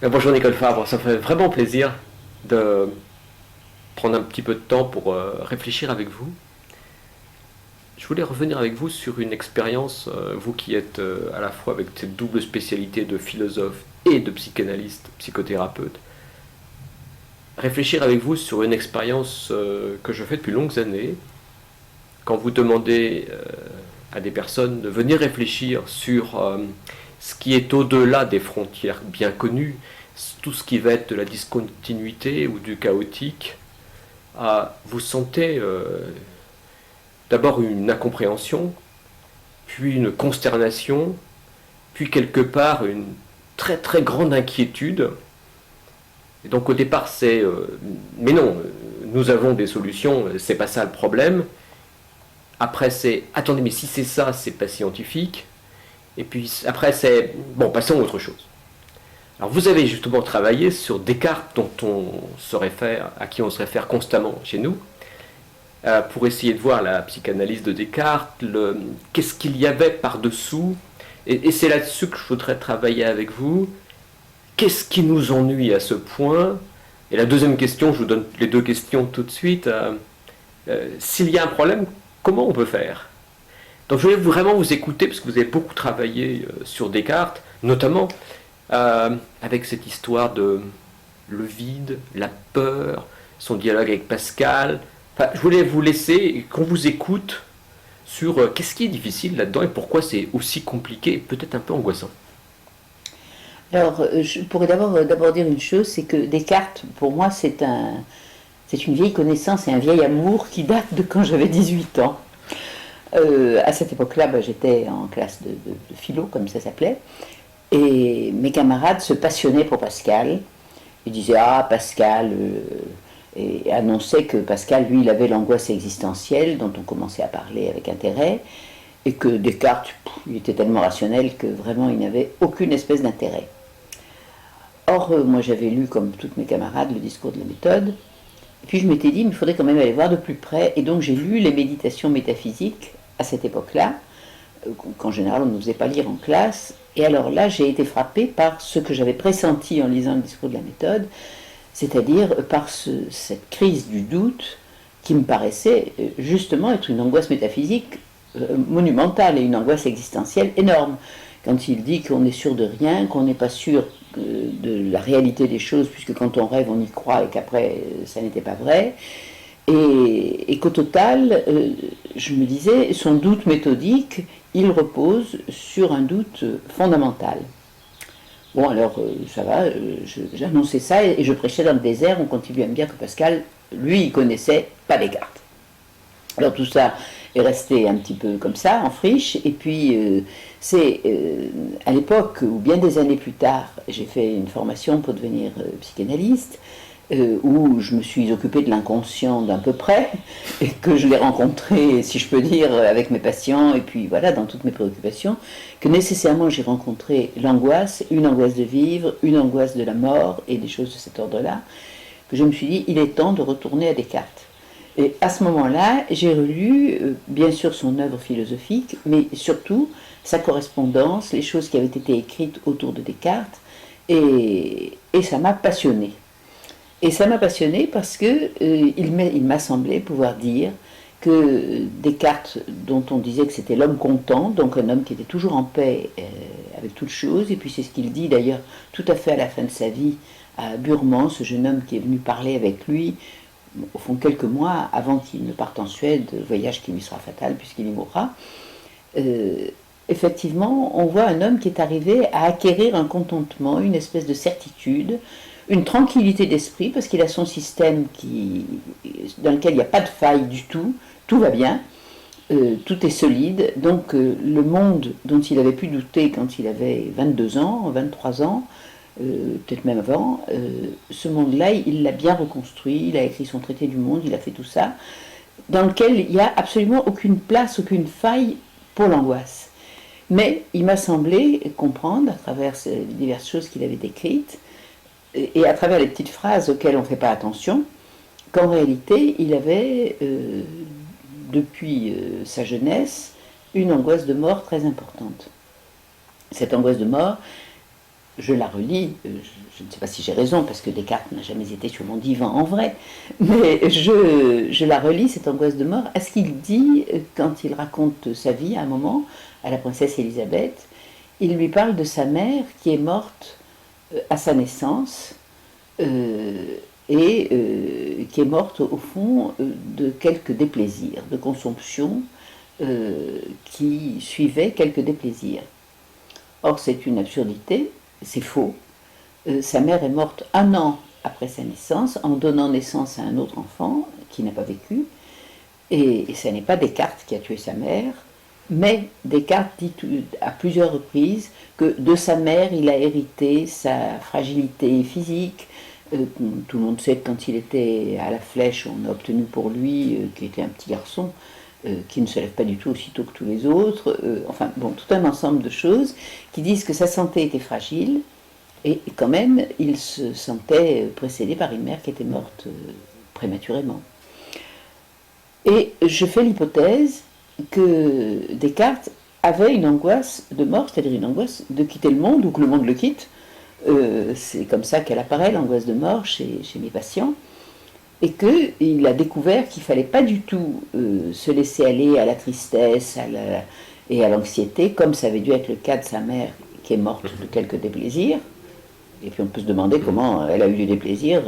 Bonjour Nicole Fabre, ça fait vraiment plaisir de prendre un petit peu de temps pour réfléchir avec vous. Je voulais revenir avec vous sur une expérience, vous qui êtes à la fois avec cette double spécialité de philosophe et de psychanalyste, psychothérapeute. Réfléchir avec vous sur une expérience que je fais depuis longues années. Quand vous demandez à des personnes de venir réfléchir sur ce qui est au-delà des frontières bien connues, tout ce qui va être de la discontinuité ou du chaotique, vous sentez d'abord une incompréhension, puis une consternation, puis quelque part une très très grande inquiétude. Et donc au départ c'est mais non, nous avons des solutions, c'est pas ça le problème. Après c'est attendez mais si c'est ça, c'est pas scientifique. Et puis après c'est bon, passons à autre chose. Alors vous avez justement travaillé sur Descartes dont à qui on se réfère constamment chez nous, pour essayer de voir la psychanalyse de Descartes, qu'est-ce qu'il y avait par-dessous, et c'est là-dessus que je voudrais travailler avec vous. Qu'est-ce qui nous ennuie à ce point? Et la deuxième question, je vous donne les deux questions tout de suite. S'il y a un problème, comment on peut faire? Donc je voulais vraiment vous écouter, parce que vous avez beaucoup travaillé sur Descartes, notamment avec cette histoire de le vide, la peur, son dialogue avec Pascal. Enfin, je voulais vous laisser, qu'on vous écoute sur qu'est-ce qui est difficile là-dedans et pourquoi c'est aussi compliqué et peut-être un peu angoissant. Alors, je pourrais d'abord dire une chose, c'est que Descartes, pour moi, c'est une vieille connaissance et un vieil amour qui date de quand j'avais 18 ans. À cette époque-là, j'étais en classe de philo, comme ça s'appelait, et mes camarades se passionnaient pour Pascal. Ils disaient ah Pascal, et annonçaient que Pascal, lui, il avait l'angoisse existentielle dont on commençait à parler avec intérêt, et que Descartes, il était tellement rationnel que vraiment il n'avait aucune espèce d'intérêt. Or, moi j'avais lu, comme toutes mes camarades, le discours de la méthode, et puis je m'étais dit, mais il faudrait quand même aller voir de plus près, et donc j'ai lu les méditations métaphysiques à cette époque-là, qu'en général on ne nous faisait pas lire en classe, et alors là j'ai été frappée par ce que j'avais pressenti en lisant le discours de la méthode, c'est-à-dire par cette crise du doute qui me paraissait justement être une angoisse métaphysique monumentale et une angoisse existentielle énorme. Quand il dit qu'on est sûr de rien, qu'on n'est pas sûr de la réalité des choses, puisque quand on rêve, on y croit et qu'après, ça n'était pas vrai. Et qu'au total, je me disais, son doute méthodique, il repose sur un doute fondamental. Bon, alors, ça va, j'annonçais ça et je prêchais dans le désert. On continue à me dire que Pascal, lui, il connaissait pas Descartes. Alors tout ça est resté un petit peu comme ça, en friche, et puis c'est à l'époque, ou bien des années plus tard, j'ai fait une formation pour devenir psychanalyste, où je me suis occupée de l'inconscient d'un peu près, et que je l'ai rencontré, si je peux dire, avec mes patients, et puis voilà, dans toutes mes préoccupations, que nécessairement j'ai rencontré l'angoisse, une angoisse de vivre, une angoisse de la mort, et des choses de cet ordre-là, que je me suis dit, il est temps de retourner à Descartes. Et à ce moment-là, j'ai relu, bien sûr, son œuvre philosophique, mais surtout sa correspondance, les choses qui avaient été écrites autour de Descartes, et ça m'a passionné. Et ça m'a passionné parce que il m'a semblé pouvoir dire que Descartes, dont on disait que c'était l'homme content, donc un homme qui était toujours en paix avec toutes choses, et puis c'est ce qu'il dit d'ailleurs tout à fait à la fin de sa vie à Burman, ce jeune homme qui est venu parler avec lui, au fond quelques mois avant qu'il ne parte en Suède, voyage qui lui sera fatal puisqu'il y mourra. Effectivement, on voit un homme qui est arrivé à acquérir un contentement, une espèce de certitude, une tranquillité d'esprit, parce qu'il a son système dans lequel il n'y a pas de faille du tout va bien, tout est solide. Donc le monde dont il avait pu douter quand il avait 22 ans, 23 ans, peut-être même avant, ce monde-là, il l'a bien reconstruit, il a écrit son traité du monde, il a fait tout ça, dans lequel il n'y a absolument aucune place, aucune faille pour l'angoisse. Mais il m'a semblé comprendre, à travers ces diverses choses qu'il avait décrites, et à travers les petites phrases auxquelles on ne fait pas attention, qu'en réalité, il avait, depuis sa jeunesse, une angoisse de mort très importante. Cette angoisse de mort, je la relis, je ne sais pas si j'ai raison, parce que Descartes n'a jamais été sur mon divan en vrai, mais je la relis, cette angoisse de mort, à ce qu'il dit quand il raconte sa vie à un moment, à la princesse Élisabeth. Il lui parle de sa mère qui est morte à sa naissance, et qui est morte au fond de quelques déplaisirs, de consomption qui suivaient quelques déplaisirs. Or c'est une absurdité, c'est faux. Sa mère est morte 1 an après sa naissance en donnant naissance à un autre enfant qui n'a pas vécu, et ce n'est pas Descartes qui a tué sa mère, mais Descartes dit à plusieurs reprises que de sa mère il a hérité sa fragilité physique. Tout le monde sait que quand il était à la Flèche, on a obtenu pour lui, qui était un petit garçon, qui ne se lève pas du tout aussitôt que tous les autres, enfin bon, tout un ensemble de choses qui disent que sa santé était fragile, et quand même il se sentait précédé par une mère qui était morte prématurément. Et je fais l'hypothèse que Descartes avait une angoisse de mort, c'est-à-dire une angoisse de quitter le monde ou que le monde le quitte. C'est comme ça qu'elle apparaît, l'angoisse de mort, chez mes patients, et qu'il a découvert qu'il ne fallait pas du tout se laisser aller à la tristesse et à l'anxiété, comme ça avait dû être le cas de sa mère qui est morte de quelques déplaisirs. Et puis on peut se demander comment elle a eu des déplaisirs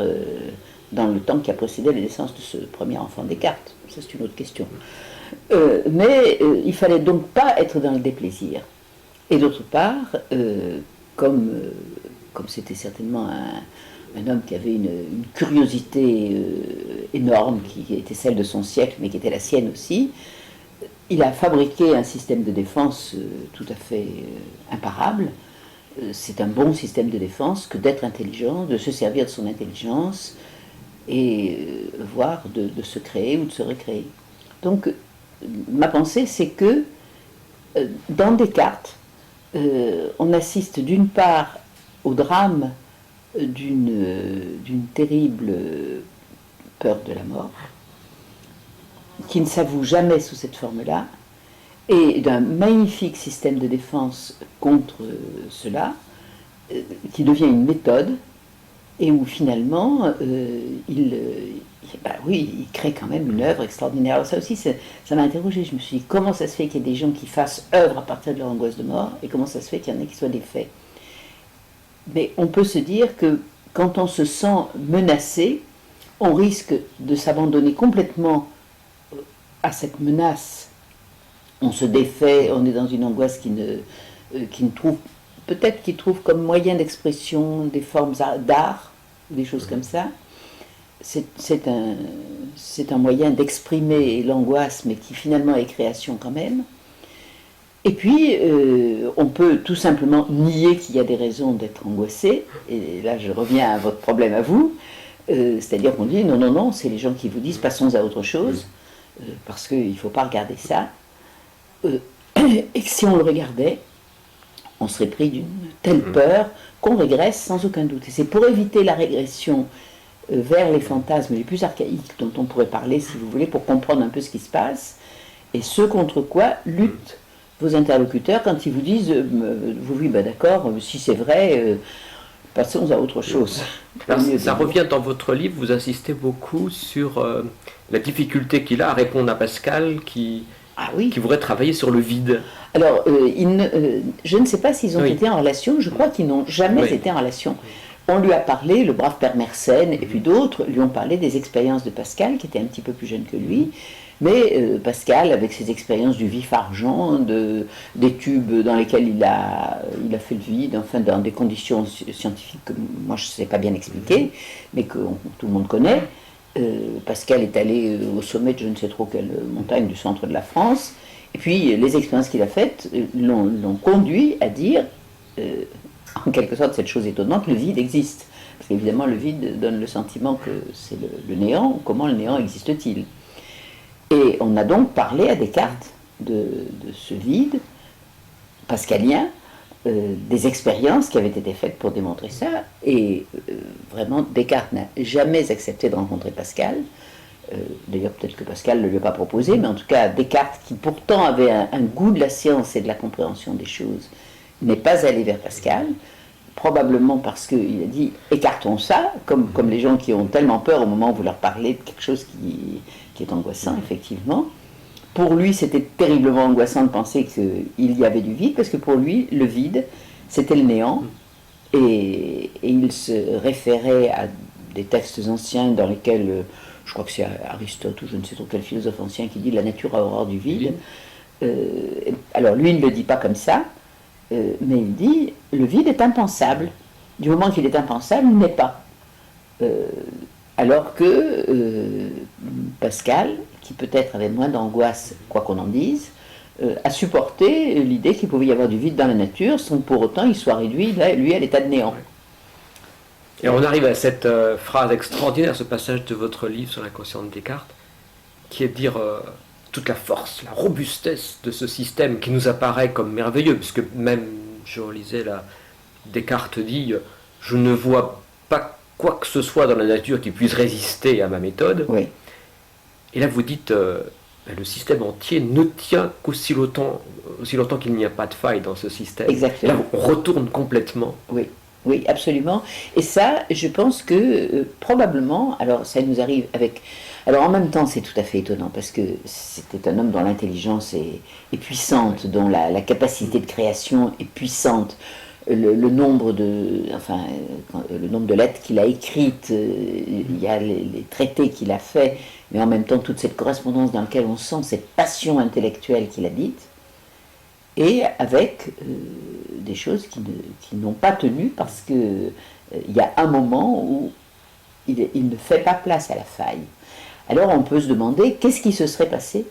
dans le temps qui a précédé la naissance de ce premier enfant Descartes. Ça, c'est une autre question. Mais il ne fallait donc pas être dans le déplaisir. Et d'autre part, comme c'était certainement un homme qui avait une curiosité énorme, qui était celle de son siècle, mais qui était la sienne aussi, il a fabriqué un système de défense tout à fait imparable. C'est un bon système de défense que d'être intelligent, de se servir de son intelligence et voire de se créer ou de se recréer. Donc, ma pensée, c'est que dans Descartes, on assiste d'une part au drame d'une terrible peur de la mort, qui ne s'avoue jamais sous cette forme-là, et d'un magnifique système de défense contre cela, qui devient une méthode, et où finalement il crée quand même une œuvre extraordinaire. Alors ça aussi, ça m'a interrogée. Je me suis dit, comment ça se fait qu'il y ait des gens qui fassent œuvre à partir de leur angoisse de mort, et comment ça se fait qu'il y en ait qui soient des faits. Mais on peut se dire que quand on se sent menacé, on risque de s'abandonner complètement à cette menace. On se défait, on est dans une angoisse qui ne trouve, peut-être qui trouve comme moyen d'expression des formes d'art, des choses comme ça. C'est un moyen d'exprimer l'angoisse, mais qui finalement est création quand même. Et puis, on peut tout simplement nier qu'il y a des raisons d'être angoissé, et là je reviens à votre problème à vous, c'est-à-dire qu'on dit non, c'est les gens qui vous disent passons à autre chose, parce qu'il ne faut pas regarder ça, et que si on le regardait, on serait pris d'une telle peur qu'on régresse sans aucun doute. Et c'est pour éviter la régression vers les fantasmes les plus archaïques dont on pourrait parler, si vous voulez, pour comprendre un peu ce qui se passe, et ce contre quoi luttent vos interlocuteurs quand ils vous disent oui, d'accord, si c'est vrai, passons à autre chose. Alors, ça revient dans votre livre, vous insistez beaucoup sur la difficulté qu'il a à répondre à Pascal qui voudrait travailler sur le vide. Alors, je ne sais pas s'ils ont été en relation, je crois qu'ils n'ont jamais été en relation. On lui a parlé, le brave père Mersenne et puis d'autres lui ont parlé des expériences de Pascal, qui était un petit peu plus jeune que lui. Mais Pascal, avec ses expériences du vif argent, des tubes dans lesquels il a fait le vide, enfin dans des conditions scientifiques que moi je ne sais pas bien expliquer, mais que tout le monde connaît. Pascal est allé au sommet de je ne sais trop quelle montagne du centre de la France, et puis les expériences qu'il a faites l'ont conduit à dire, en quelque sorte, cette chose étonnante, le vide existe. Parce qu'évidemment, le vide donne le sentiment que c'est le néant. Comment le néant existe-t-il ? Et on a donc parlé à Descartes de ce vide pascalien, des expériences qui avaient été faites pour démontrer ça, et vraiment Descartes n'a jamais accepté de rencontrer Pascal. D'ailleurs peut-être que Pascal ne lui a pas proposé, mais en tout cas Descartes, qui pourtant avait un goût de la science et de la compréhension des choses, n'est pas allé vers Pascal, probablement parce qu'il a dit écartons ça, comme les gens qui ont tellement peur au moment où vous leur parlez de quelque chose qui est angoissant, effectivement. Pour lui, c'était terriblement angoissant de penser qu'il y avait du vide, parce que pour lui, le vide, c'était le néant, et il se référait à des textes anciens dans lesquels, je crois que c'est Aristote ou je ne sais trop quel philosophe ancien qui dit la nature a horreur du vide. Alors lui, il ne le dit pas comme ça, mais il dit le vide est impensable. Du moment qu'il est impensable, il n'est pas. Alors que Pascal, qui peut-être avait moins d'angoisse, quoi qu'on en dise, a supporté l'idée qu'il pouvait y avoir du vide dans la nature sans pour autant il soit réduit, là, lui, à l'état de néant. Et on arrive à cette phrase extraordinaire, ce passage de votre livre sur l'inconscient de Descartes, qui est de dire toute la force, la robustesse de ce système qui nous apparaît comme merveilleux, puisque même, je relisais là, Descartes dit « Je ne vois pas quoi que ce soit dans la nature qui puisse résister à ma méthode. » Oui. Et là, vous dites le système entier ne tient qu'aussi longtemps qu'il n'y a pas de faille dans ce système. Exactement. Là, on retourne complètement. Oui. Oui, absolument. Et ça, je pense que probablement, alors ça nous arrive avec... Alors en même temps, c'est tout à fait étonnant, parce que c'était un homme dont l'intelligence est puissante, dont la capacité de création est puissante. Le nombre de lettres qu'il a écrites, il y a les traités qu'il a faits, mais en même temps toute cette correspondance dans laquelle on sent cette passion intellectuelle qu'il a dite, et avec des choses qui n'ont pas tenu parce que il y a un moment où il ne fait pas place à la faille. Alors on peut se demander qu'est-ce qui se serait passé,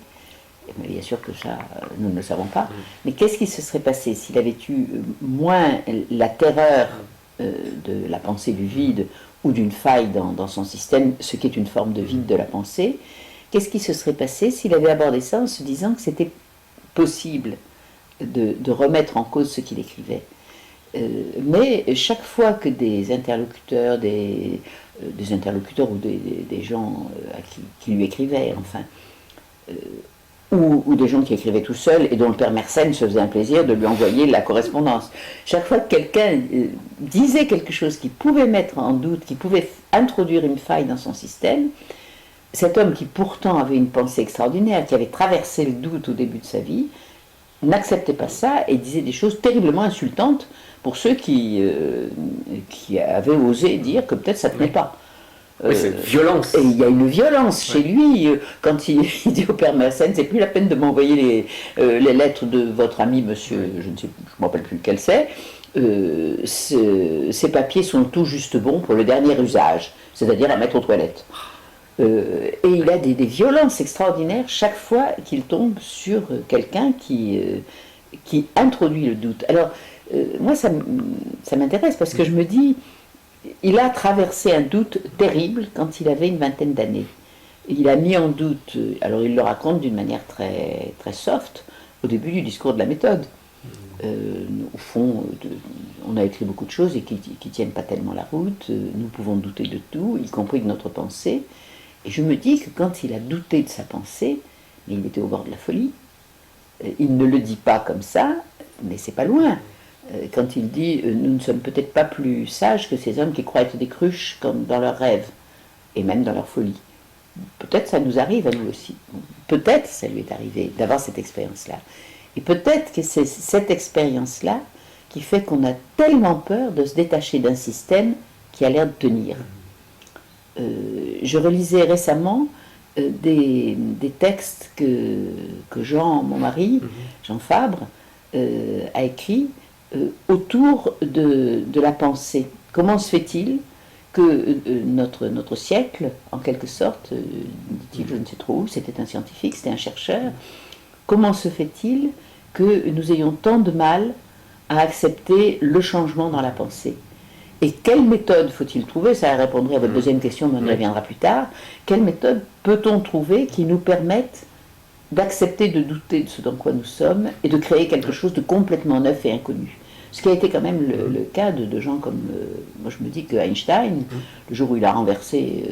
mais bien sûr que ça nous ne le savons pas, mais qu'est-ce qui se serait passé s'il avait eu moins la terreur de la pensée du vide ou d'une faille dans son système, ce qui est une forme de vide de la pensée. Qu'est-ce qui se serait passé s'il avait abordé ça en se disant que c'était possible de remettre en cause ce qu'il écrivait. Mais chaque fois que des interlocuteurs, des interlocuteurs ou des gens qui lui écrivaient, enfin, ou des gens qui écrivaient tout seuls et dont le père Mersenne se faisait un plaisir de lui envoyer la correspondance. Chaque fois que quelqu'un disait quelque chose qui pouvait mettre en doute, qui pouvait introduire une faille dans son système, cet homme qui pourtant avait une pensée extraordinaire, qui avait traversé le doute au début de sa vie, n'acceptait pas ça et disait des choses terriblement insultantes pour ceux qui avaient osé dire que peut-être ça ne tenait pas. Oui, c'est une violence. Et il y a une violence chez lui quand il dit au père Mersenne, c'est plus la peine de m'envoyer les lettres de votre ami monsieur, je ne me rappelle plus lequel c'est, ces papiers sont tout juste bons pour le dernier usage, c'est-à-dire à mettre aux toilettes. Et il a des violences extraordinaires chaque fois qu'il tombe sur quelqu'un qui introduit le doute. Alors, moi, ça m'intéresse parce que je me dis, il a traversé un doute terrible quand il avait une vingtaine d'années. Il a mis en doute, alors il le raconte d'une manière très, très soft, au début du discours de la méthode. Au fond, on a écrit beaucoup de choses et qui ne tiennent pas tellement la route. Nous pouvons douter de tout, y compris de notre pensée. Et je me dis que quand il a douté de sa pensée, mais il était au bord de la folie. Il ne le dit pas comme ça, mais c'est pas loin. Quand il dit nous ne sommes peut-être pas plus sages que ces hommes qui croient être des cruches comme dans leurs rêves, et même dans leur folie. Peut-être ça nous arrive à nous aussi. Peut-être ça lui est arrivé d'avoir cette expérience-là. Et peut-être que c'est cette expérience-là qui fait qu'on a tellement peur de se détacher d'un système qui a l'air de tenir. Je relisais récemment des textes que Jean, mon mari, Jean Fabre, a écrit autour de la pensée. Comment se fait-il que notre siècle, en quelque sorte, dit-il, je ne sais trop où, c'était un scientifique, c'était un chercheur, comment se fait-il que nous ayons tant de mal à accepter le changement dans la pensée? Et quelle méthode faut-il trouver? Ça répondrait à votre deuxième question, mais on y reviendra plus tard. Quelle méthode peut-on trouver qui nous permette d'accepter de douter de ce dans quoi nous sommes et de créer quelque chose de complètement neuf et inconnu? Ce qui a été quand même le cas de gens comme... moi je me dis que Einstein, le jour où il a renversé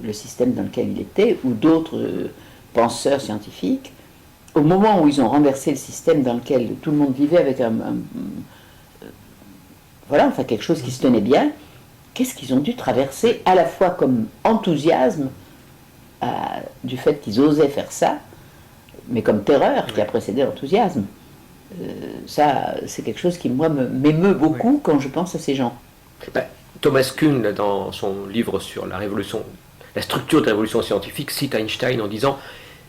le système dans lequel il était, ou d'autres penseurs scientifiques, au moment où ils ont renversé le système dans lequel tout le monde vivait avec voilà, enfin quelque chose qui se tenait bien. Qu'est-ce qu'ils ont dû traverser à la fois comme enthousiasme du fait qu'ils osaient faire ça, mais comme terreur qui a précédé l'enthousiasme. Ça, c'est quelque chose qui, moi, m'émeut beaucoup quand je pense à ces gens. Ben, Thomas Kuhn, dans son livre sur la révolution, la structure de la révolution scientifique, cite Einstein en disant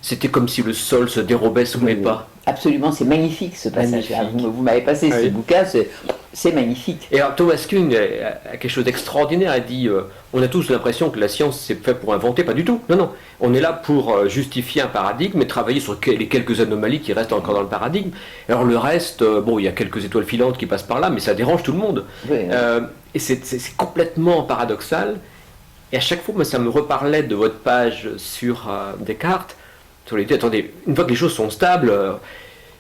c'était comme si le sol se dérobait sous mes pas. Absolument, c'est magnifique ce passage-là. Vous m'avez passé ce bouquin, c'est magnifique. Et alors Thomas Kuhn a quelque chose d'extraordinaire. Il dit on a tous l'impression que la science c'est fait pour inventer, pas du tout. Non, non. On est là pour justifier un paradigme et travailler sur les quelques anomalies qui restent encore dans le paradigme. Alors le reste, bon, il y a quelques étoiles filantes qui passent par là, mais ça dérange tout le monde. Oui, et c'est complètement paradoxal. Et à chaque fois, moi, ça me reparlait de votre page sur Descartes. Sur l'idée, attendez, une fois que les choses sont stables,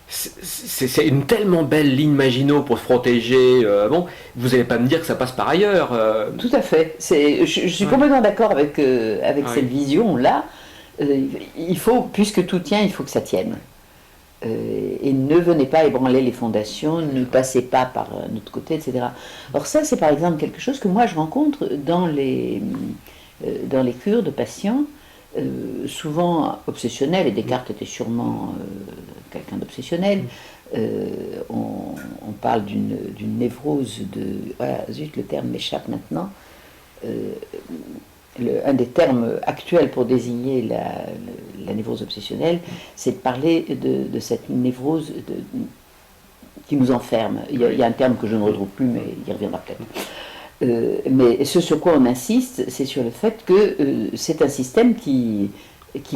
c'est une tellement belle ligne Maginot pour se protéger. Bon, vous n'allez pas me dire que ça passe par ailleurs. Tout à fait. Je suis complètement d'accord avec cette vision-là. Il faut, puisque tout tient, il faut que ça tienne. Et ne venez pas ébranler les fondations, ne passez pas par notre côté, etc. Alors ça, c'est par exemple quelque chose que moi je rencontre dans les cures de patients. Souvent obsessionnel, et Descartes était sûrement quelqu'un d'obsessionnel. On parle d'une névrose de... Voilà, zut, le terme m'échappe maintenant. Un des termes actuels pour désigner la névrose obsessionnelle, c'est de parler de cette névrose qui nous enferme. Il y a un terme que je ne retrouve plus, mais il y reviendra peut-être. Mais ce sur quoi on insiste, c'est sur le fait que c'est un système qui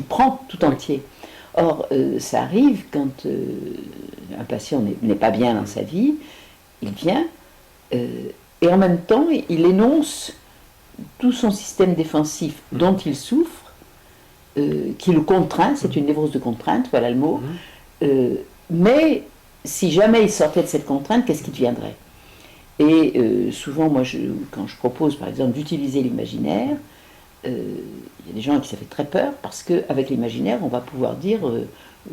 prend tout entier. Or, ça arrive quand un patient n'est pas bien dans sa vie, il vient, et en même temps, il énonce tout son système défensif dont il souffre, qui le contraint, c'est une névrose de contrainte, voilà le mot, mais si jamais il sortait de cette contrainte, qu'est-ce qui deviendrait ? Et souvent, moi, quand je propose, par exemple, d'utiliser l'imaginaire, il y a des gens à qui ça fait très peur, parce qu'avec l'imaginaire, on va pouvoir dire,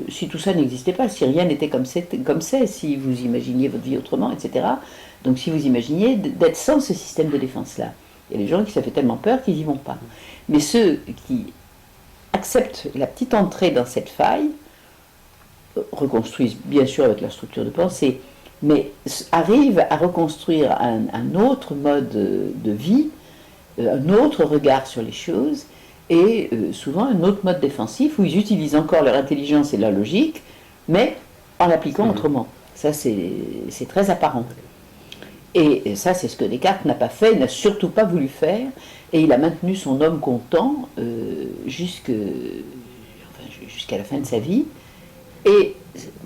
si tout ça n'existait pas, si rien n'était comme c'est, si vous imaginiez votre vie autrement, etc. Donc si vous imaginiez d'être sans ce système de défense-là. Il y a des gens à qui ça fait tellement peur qu'ils n'y vont pas. Mais ceux qui acceptent la petite entrée dans cette faille, reconstruisent bien sûr avec leur structure de pensée, mais arrivent à reconstruire un autre mode de vie, un autre regard sur les choses, et souvent un autre mode défensif où ils utilisent encore leur intelligence et leur logique, mais en l'appliquant autrement. Ça, c'est très apparent. Et ça, c'est ce que Descartes n'a pas fait, il n'a surtout pas voulu faire, et il a maintenu son homme content jusqu'à la fin de sa vie. Et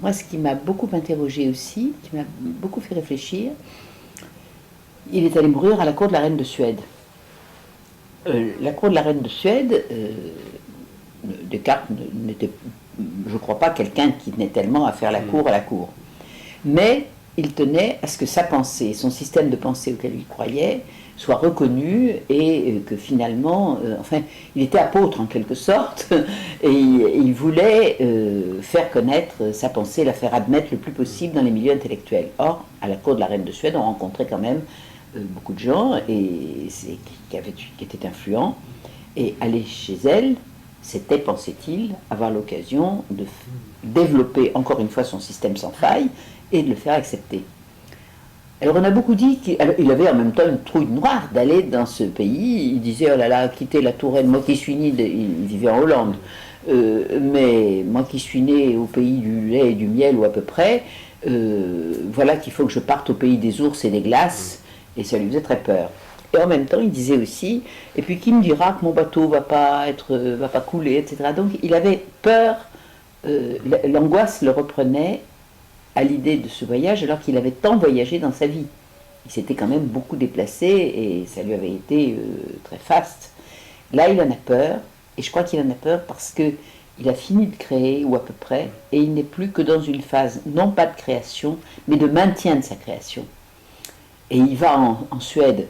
moi, ce qui m'a beaucoup interrogé aussi, qui m'a beaucoup fait réfléchir, il est allé mourir à la cour de la reine de Suède. La cour de la reine de Suède, Descartes n'était, je ne crois pas, quelqu'un qui tenait tellement à faire la cour à la cour. Mais il tenait à ce que sa pensée, son système de pensée auquel il croyait, soit reconnu et que finalement, enfin, il était apôtre en quelque sorte, et il voulait faire connaître sa pensée, la faire admettre le plus possible dans les milieux intellectuels. Or, à la cour de la reine de Suède, on rencontrait quand même beaucoup de gens qui étaient influents, et aller chez elle, c'était, pensait-il, avoir l'occasion de développer encore une fois son système sans faille et de le faire accepter. Alors on a beaucoup dit qu'il avait en même temps une trouille noire d'aller dans ce pays. Il disait, oh là là, quitter la Touraine, moi qui suis né, il vivait en Hollande, mais moi qui suis né au pays du lait et du miel ou à peu près, voilà qu'il faut que je parte au pays des ours et des glaces, et ça lui faisait très peur. Et en même temps, il disait aussi, et puis qui me dira que mon bateau va pas couler, etc. Donc il avait peur, l'angoisse le reprenait à l'idée de ce voyage, alors qu'il avait tant voyagé dans sa vie. Il s'était quand même beaucoup déplacé, et ça lui avait été très faste. Là, il en a peur, et je crois qu'il en a peur parce qu'il a fini de créer, ou à peu près, et il n'est plus que dans une phase, non pas de création, mais de maintien de sa création. Et il va en Suède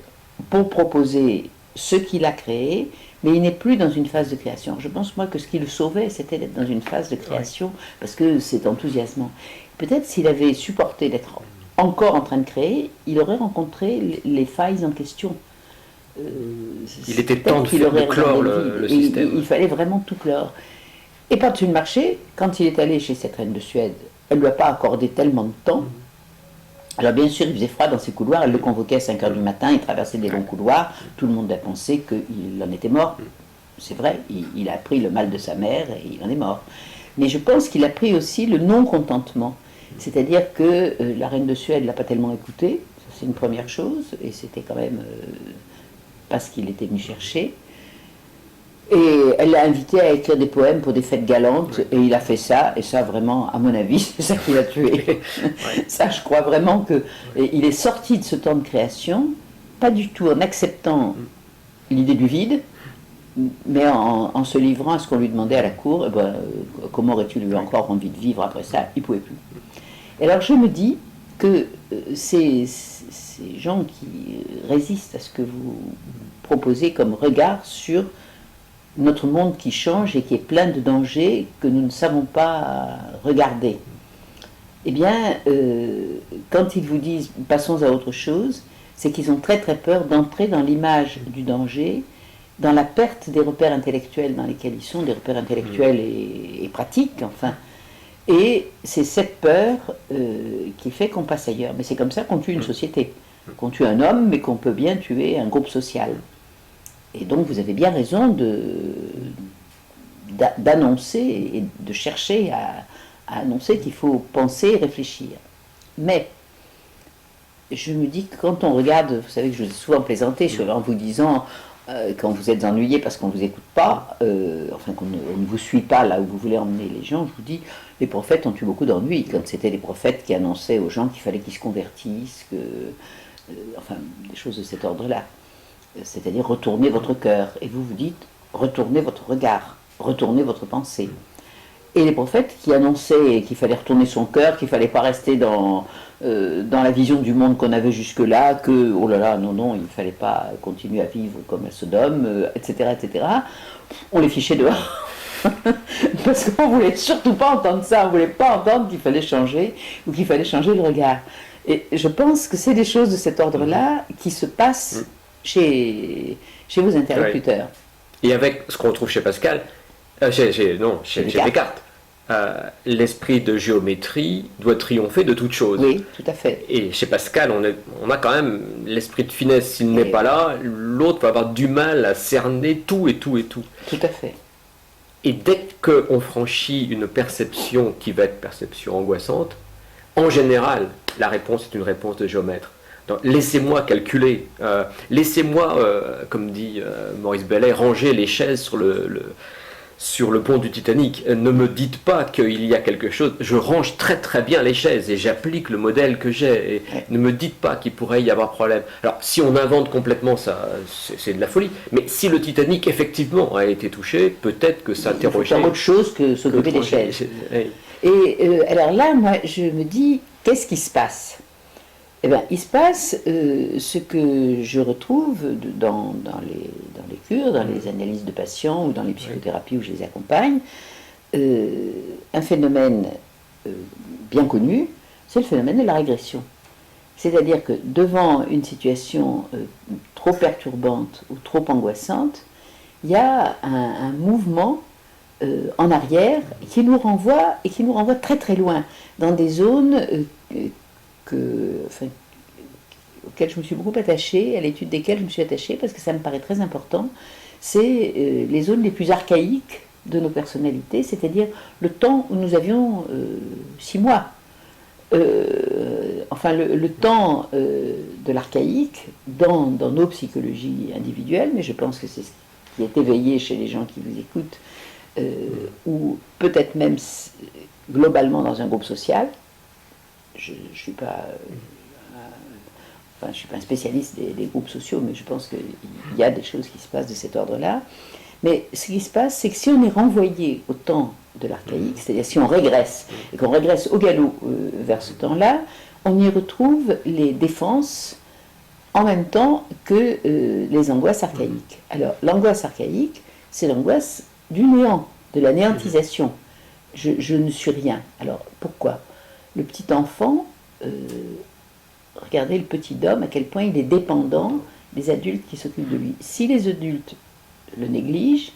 pour proposer ce qu'il a créé, mais il n'est plus dans une phase de création. Je pense, moi, que ce qui le sauvait, c'était d'être dans une phase de création, parce que c'est enthousiasmant. Peut-être s'il avait supporté d'être encore en train de créer, il aurait rencontré les failles en question. Il était temps de clore le système. Il fallait vraiment tout clore. Et par-dessus le marché, quand il est allé chez cette reine de Suède, elle ne lui a pas accordé tellement de temps. Alors bien sûr, il faisait froid dans ses couloirs, elle le convoquait à 5 h du matin, il traversait des longs couloirs, tout le monde a pensé qu'il en était mort. C'est vrai, il a appris le mal de sa mère et il en est mort. Mais je pense qu'il a pris aussi le non-contentement. C'est-à-dire que la reine de Suède ne l'a pas tellement écouté, ça c'est une première chose, et c'était quand même pas ce qu'il était venu chercher. Et elle l'a invité à écrire des poèmes pour des fêtes galantes, et il a fait ça, et ça vraiment, à mon avis, c'est ça qui l'a tué. Ça, je crois vraiment qu'il est sorti de ce temps de création, pas du tout en acceptant l'idée du vide, mais en se livrant à ce qu'on lui demandait à la cour. Comment aurais-tu eu encore envie de vivre après ça? Il ne pouvait plus. Et alors je me dis que ces gens qui résistent à ce que vous proposez comme regard sur notre monde qui change et qui est plein de dangers que nous ne savons pas regarder, eh bien, quand ils vous disent « passons à autre chose », c'est qu'ils ont très très peur d'entrer dans l'image du danger, dans la perte des repères intellectuels dans lesquels ils sont, des repères intellectuels et pratiques, enfin. Et c'est cette peur qui fait qu'on passe ailleurs. Mais c'est comme ça qu'on tue une société. Qu'on tue un homme, mais qu'on peut bien tuer un groupe social. Et donc vous avez bien raison d'annoncer et de chercher à annoncer qu'il faut penser et réfléchir. Mais je me dis que quand on regarde, vous savez que je vous ai souvent plaisanté en vous disant quand vous êtes ennuyé parce qu'on ne vous écoute pas, enfin qu'on ne vous suit pas là où vous voulez emmener les gens, je vous dis, les prophètes ont eu beaucoup d'ennuis, quand c'était les prophètes qui annonçaient aux gens qu'il fallait qu'ils se convertissent, enfin des choses de cet ordre-là. C'est-à-dire retournez votre cœur, et vous vous dites, retournez votre regard, retournez votre pensée. Et les prophètes qui annonçaient qu'il fallait retourner son cœur, qu'il ne fallait pas rester dans la vision du monde qu'on avait jusque-là, que, oh là là, non, il ne fallait pas continuer à vivre comme à Sodome, etc., etc., on les fichait dehors. Parce qu'on ne voulait surtout pas entendre ça, on ne voulait pas entendre qu'il fallait changer, ou qu'il fallait changer le regard. Et je pense que c'est des choses de cet ordre-là qui se passent chez vos interlocuteurs. Et avec ce qu'on retrouve chez Pascal, chez Descartes, l'esprit de géométrie doit triompher de toute chose. Oui, tout à fait. Et chez Pascal, on a quand même l'esprit de finesse. S'il n'est pas là, l'autre va avoir du mal à cerner tout et tout et tout. Tout à fait. Et dès qu'on franchit une perception qui va être perception angoissante, en général, la réponse est une réponse de géomètre. Laissez-moi calculer, laissez-moi, comme dit Maurice Bellet, ranger les chaises sur le pont du Titanic. Ne me dites pas qu'il y a quelque chose. Je range très très bien les chaises et j'applique le modèle que j'ai. Et ne me dites pas qu'il pourrait y avoir problème. Alors, si on invente complètement ça, c'est de la folie. Mais si le Titanic, effectivement, a été touché, peut-être que ça interrogeait... Il faut autre chose que s'occuper des chaises. Et alors là, moi, je me dis, qu'est-ce qui se passe? Eh bien, il se passe ce que je retrouve dans les cures, dans les analyses de patients ou dans les psychothérapies où je les accompagne. Un phénomène bien connu, c'est le phénomène de la régression. C'est-à-dire que devant une situation trop perturbante ou trop angoissante, il y a un mouvement en arrière qui nous renvoie très très loin, dans des zones auxquelles je me suis beaucoup attachée, à l'étude desquelles je me suis attachée, parce que ça me paraît très important, c'est les zones les plus archaïques de nos personnalités, c'est-à-dire le temps où nous avions 6 mois. Enfin, le temps de l'archaïque dans nos psychologies individuelles, mais je pense que c'est ce qui est éveillé chez les gens qui vous écoutent, ou peut-être même globalement dans un groupe social. Je ne suis pas un spécialiste des groupes sociaux, mais je pense qu'il y a des choses qui se passent de cet ordre-là. Mais ce qui se passe, c'est que si on est renvoyé au temps de l'archaïque, c'est-à-dire si on régresse, et qu'on régresse au galop vers ce temps-là, on y retrouve les défenses en même temps que les angoisses archaïques. Alors, l'angoisse archaïque, c'est l'angoisse du néant, de la néantisation. Je ne suis rien. Alors, pourquoi? Le petit enfant regardez le petit Dom, à quel point il est dépendant des adultes qui s'occupent de lui. Si les adultes le négligent,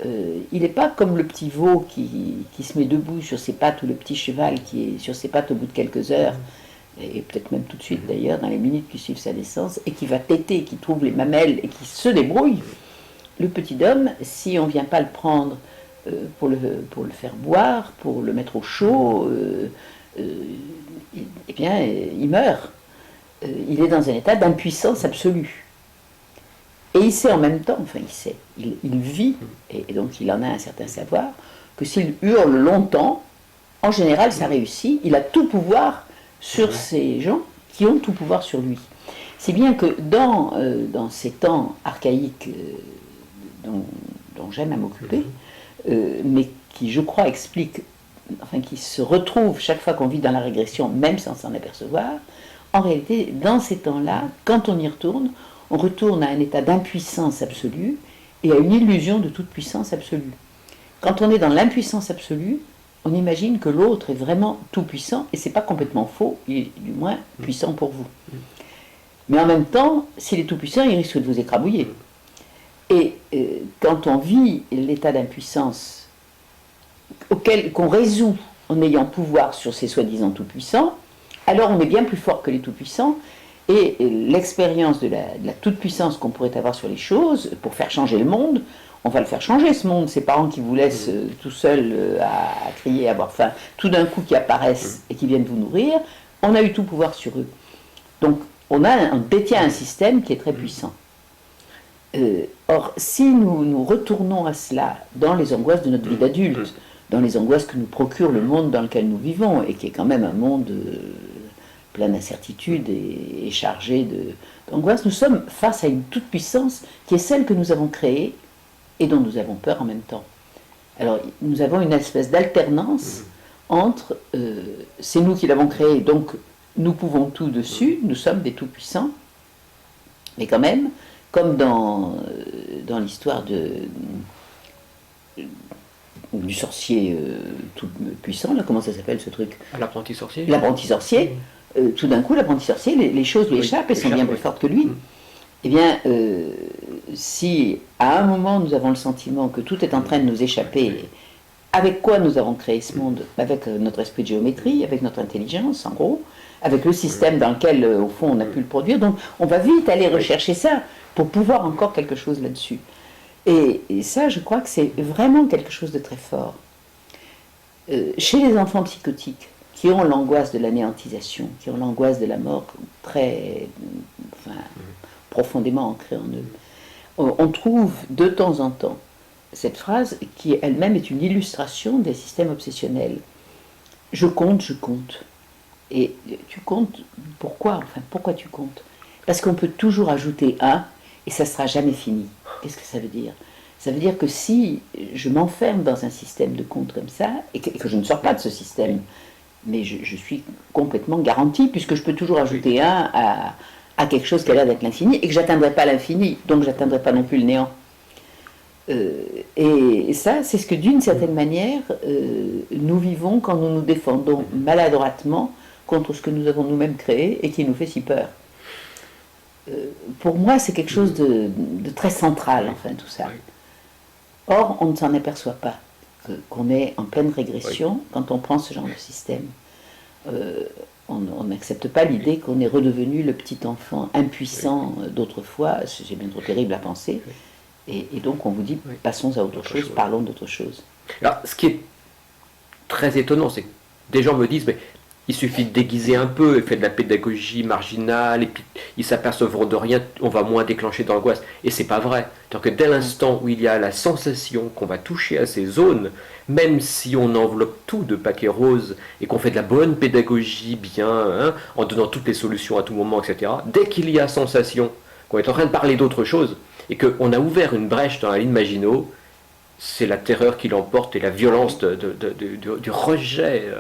il n'est pas comme le petit veau qui se met debout sur ses pattes ou le petit cheval qui est sur ses pattes au bout de quelques heures, et peut-être même tout de suite d'ailleurs, dans les minutes qui suivent sa naissance, et qui va téter, qui trouve les mamelles et qui se débrouille. Le petit homme, si on ne vient pas le prendre pour le faire boire, pour le mettre au chaud, eh bien, il meurt. Il est dans un état d'impuissance absolue. Et il sait en même temps, enfin il sait, il vit, et donc il en a un certain savoir, que s'il hurle longtemps, en général ça réussit, il a tout pouvoir sur ces gens qui ont tout pouvoir sur lui. Si bien que dans ces temps archaïques dont j'aime à m'occuper, mais qui je crois expliquent, enfin qui se retrouvent chaque fois qu'on vit dans la régression, même sans s'en apercevoir, en réalité, dans ces temps-là, quand on y retourne, on retourne à un état d'impuissance absolue et à une illusion de toute puissance absolue. Quand on est dans l'impuissance absolue, on imagine que l'autre est vraiment tout puissant, et c'est pas complètement faux, il est du moins puissant pour vous. Mais en même temps, s'il est tout puissant, il risque de vous écrabouiller. Et quand on vit l'état d'impuissance qu'on résout en ayant pouvoir sur ces soi-disant tout-puissants, alors on est bien plus fort que les tout-puissants, et l'expérience de la toute-puissance qu'on pourrait avoir sur les choses, pour faire changer le monde, on va le faire changer ce monde, ces parents qui vous laissent tout seuls à crier, à avoir faim, tout d'un coup qui apparaissent et qui viennent vous nourrir, on a eu tout pouvoir sur eux. Donc on détient un système qui est très puissant. Or, si nous retournons à cela dans les angoisses de notre vie d'adulte, dans les angoisses que nous procure le monde dans lequel nous vivons, et qui est quand même un monde plein d'incertitudes et chargé d'angoisse, nous sommes face à une toute-puissance qui est celle que nous avons créée et dont nous avons peur en même temps. Alors, nous avons une espèce d'alternance entre c'est nous qui l'avons créée, donc nous pouvons tout dessus, nous sommes des tout-puissants, mais quand même, comme dans l'histoire du sorcier tout puissant, là, comment ça s'appelle ce truc? L'apprenti sorcier. L'apprenti sorcier, tout d'un coup, l'apprenti sorcier, les choses lui échappent et sont bien plus fortes que lui. Eh bien, si à un moment nous avons le sentiment que tout est en train de nous échapper, avec quoi nous avons créé ce monde? Avec notre esprit de géométrie, avec notre intelligence, en gros, avec le système dans lequel, au fond, on a pu le produire. Donc, on va vite aller rechercher ça pour pouvoir encore quelque chose là-dessus. Et ça, je crois que c'est vraiment quelque chose de très fort. Chez les enfants psychotiques, qui ont l'angoisse de l'anéantisation, qui ont l'angoisse de la mort très profondément ancrée en eux, on trouve de temps en temps cette phrase qui elle-même est une illustration des systèmes obsessionnels. Je compte, je compte. Et tu comptes pourquoi? Enfin, pourquoi tu comptes? Parce qu'on peut toujours ajouter un et ça ne sera jamais fini. Qu'est-ce que ça veut dire? Ça veut dire que si je m'enferme dans un système de compte comme ça, et que je ne sors pas de ce système, mais je suis complètement garantie, puisque je peux toujours ajouter un à quelque chose qui a l'air d'être l'infini, et que je n'atteindrai pas l'infini, donc je n'atteindrai pas non plus le néant. Et ça, c'est ce que d'une certaine manière, nous vivons quand nous nous défendons maladroitement contre ce que nous avons nous-mêmes créé et qui nous fait si peur. Pour moi, c'est quelque chose de très central, enfin, tout ça. Or, on ne s'en aperçoit pas, qu'on est en pleine régression quand on prend ce genre de système. On n'accepte pas l'idée qu'on est redevenu le petit enfant impuissant d'autrefois, c'est bien trop terrible à penser, et donc on vous dit, passons à autre chose, parlons d'autre chose. Alors, ce qui est très étonnant, c'est que des gens me disent, mais il suffit de déguiser un peu et faire de la pédagogie marginale, et puis ils s'apercevront de rien, on va moins déclencher d'angoisse. Et c'est pas vrai. C'est-à-dire que dès l'instant où il y a la sensation qu'on va toucher à ces zones, même si on enveloppe tout de paquets roses et qu'on fait de la bonne pédagogie bien, en donnant toutes les solutions à tout moment, etc., dès qu'il y a sensation qu'on est en train de parler d'autre chose, et qu'on a ouvert une brèche dans la ligne Maginot, c'est la terreur qui l'emporte et la violence du rejet.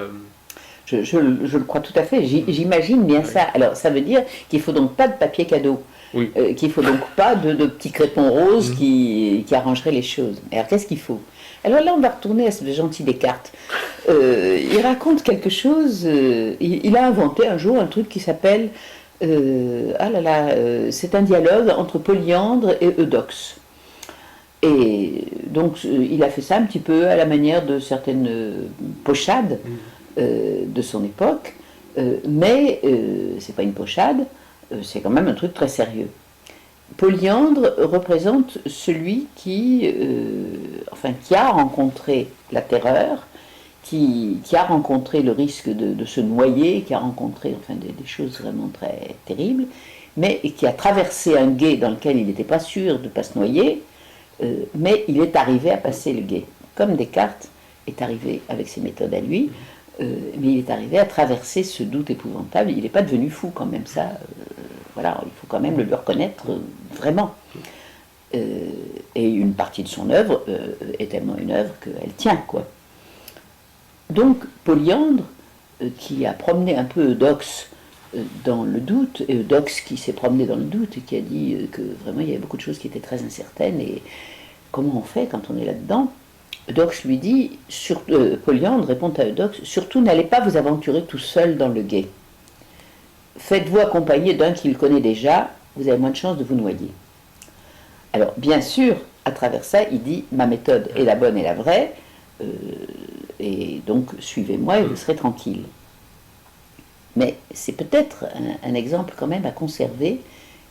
Je le crois tout à fait, j'imagine bien ça. Alors ça veut dire qu'il ne faut donc pas de papier cadeau, qu'il ne faut donc pas de petits crépons roses qui arrangeraient les choses. Alors qu'est-ce qu'il faut? Alors là on va retourner à ce gentil Descartes. il raconte quelque chose. Il a inventé un jour un truc qui s'appelle c'est un dialogue entre Polyandre et Eudoxe. Et donc il a fait ça un petit peu à la manière de certaines pochades de son époque, mais c'est pas une pochade, c'est quand même un truc très sérieux. Polyandre représente celui qui a rencontré la terreur, qui a rencontré le risque de se noyer, qui a rencontré des choses vraiment très terribles, mais qui a traversé un gué dans lequel il n'était pas sûr de ne pas se noyer, mais il est arrivé à passer le gué. Comme Descartes est arrivé avec ses méthodes à lui, mais il est arrivé à traverser ce doute épouvantable. Il n'est pas devenu fou quand même, ça. Voilà, il faut quand même le lui reconnaître vraiment. Et une partie de son œuvre est tellement une œuvre qu'elle tient, quoi. Donc Polyandre, qui a promené un peu Eudoxe dans le doute, et Eudoxe qui s'est promené dans le doute et qui a dit que vraiment il y avait beaucoup de choses qui étaient très incertaines, et comment on fait quand on est là-dedans? Eudoxe lui dit, Polyandre répond à Eudoxe, surtout n'allez pas vous aventurer tout seul dans le gué. Faites-vous accompagner d'un qui le connaît déjà, vous avez moins de chances de vous noyer. Alors bien sûr, à travers ça, il dit, ma méthode est la bonne et la vraie, et donc suivez-moi et vous serez tranquille. Mais c'est peut-être un exemple quand même à conserver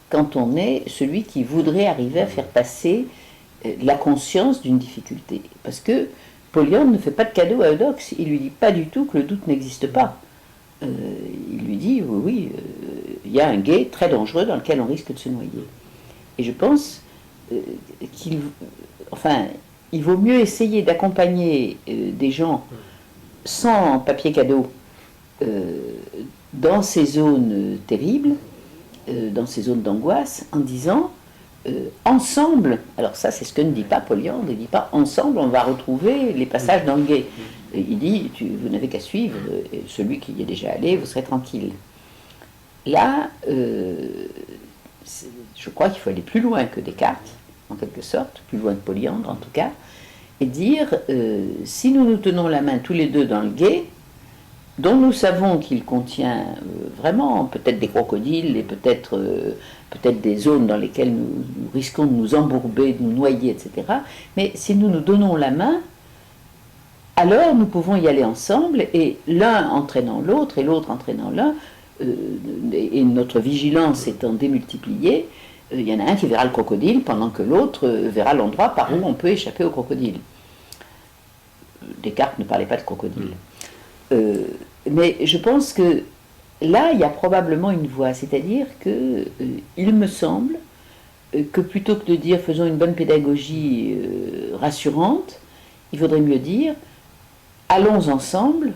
quand on est celui qui voudrait arriver à faire passer la conscience d'une difficulté. Parce que Polyandre ne fait pas de cadeau à Eudoxe, il lui dit pas du tout que le doute n'existe pas. Il lui dit, oui, il y a un gué très dangereux dans lequel on risque de se noyer. Et je pense il vaut mieux essayer d'accompagner des gens sans papier cadeau dans ces zones terribles, dans ces zones d'angoisse, en disant ensemble, alors ça c'est ce que ne dit pas Polyandre, il ne dit pas ensemble on va retrouver les passages dans le gué. Il dit vous n'avez qu'à suivre, celui qui y est déjà allé, vous serez tranquille. Là, je crois qu'il faut aller plus loin que Descartes, en quelque sorte, plus loin que Polyandre en tout cas, et dire si nous nous tenons la main tous les deux dans le gué, dont nous savons qu'il contient vraiment peut-être des crocodiles et peut-être des zones dans lesquelles nous risquons de nous embourber, de nous noyer, etc. Mais si nous nous donnons la main, alors nous pouvons y aller ensemble, et l'un entraînant l'autre et l'autre entraînant l'un, et notre vigilance étant démultipliée, il y en a un qui verra le crocodile pendant que l'autre verra l'endroit par où on peut échapper au crocodile. Descartes ne parlait pas de crocodile. Mais je pense que là, il y a probablement une voie, c'est-à-dire que il me semble que plutôt que de dire faisons une bonne pédagogie rassurante, il vaudrait mieux dire allons ensemble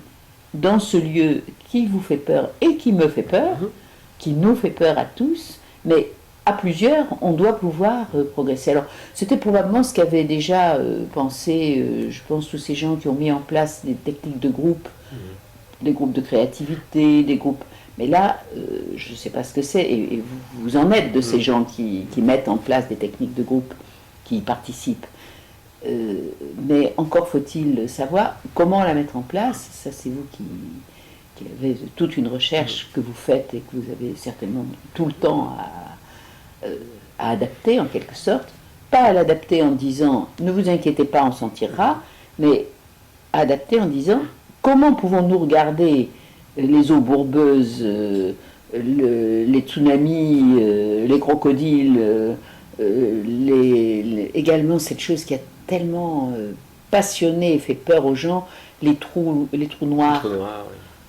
dans ce lieu qui vous fait peur et qui me fait peur, qui nous fait peur à tous, mais à plusieurs, on doit pouvoir progresser. Alors, c'était probablement ce qu'avaient déjà pensé, je pense, tous ces gens qui ont mis en place des techniques de groupe, des groupes de créativité, des groupes... Mais là, je ne sais pas ce que c'est, et vous en êtes de ces gens qui mettent en place des techniques de groupe, qui y participent. Mais encore faut-il savoir comment la mettre en place. Ça, c'est vous qui avez toute une recherche que vous faites et que vous avez certainement tout le temps à adapter en quelque sorte. Pas à l'adapter en disant ne vous inquiétez pas, on s'en tirera, mais à adapter en disant comment pouvons-nous regarder les eaux bourbeuses, les tsunamis, les crocodiles, également cette chose qui a tellement passionné et fait peur aux gens, les trous noirs.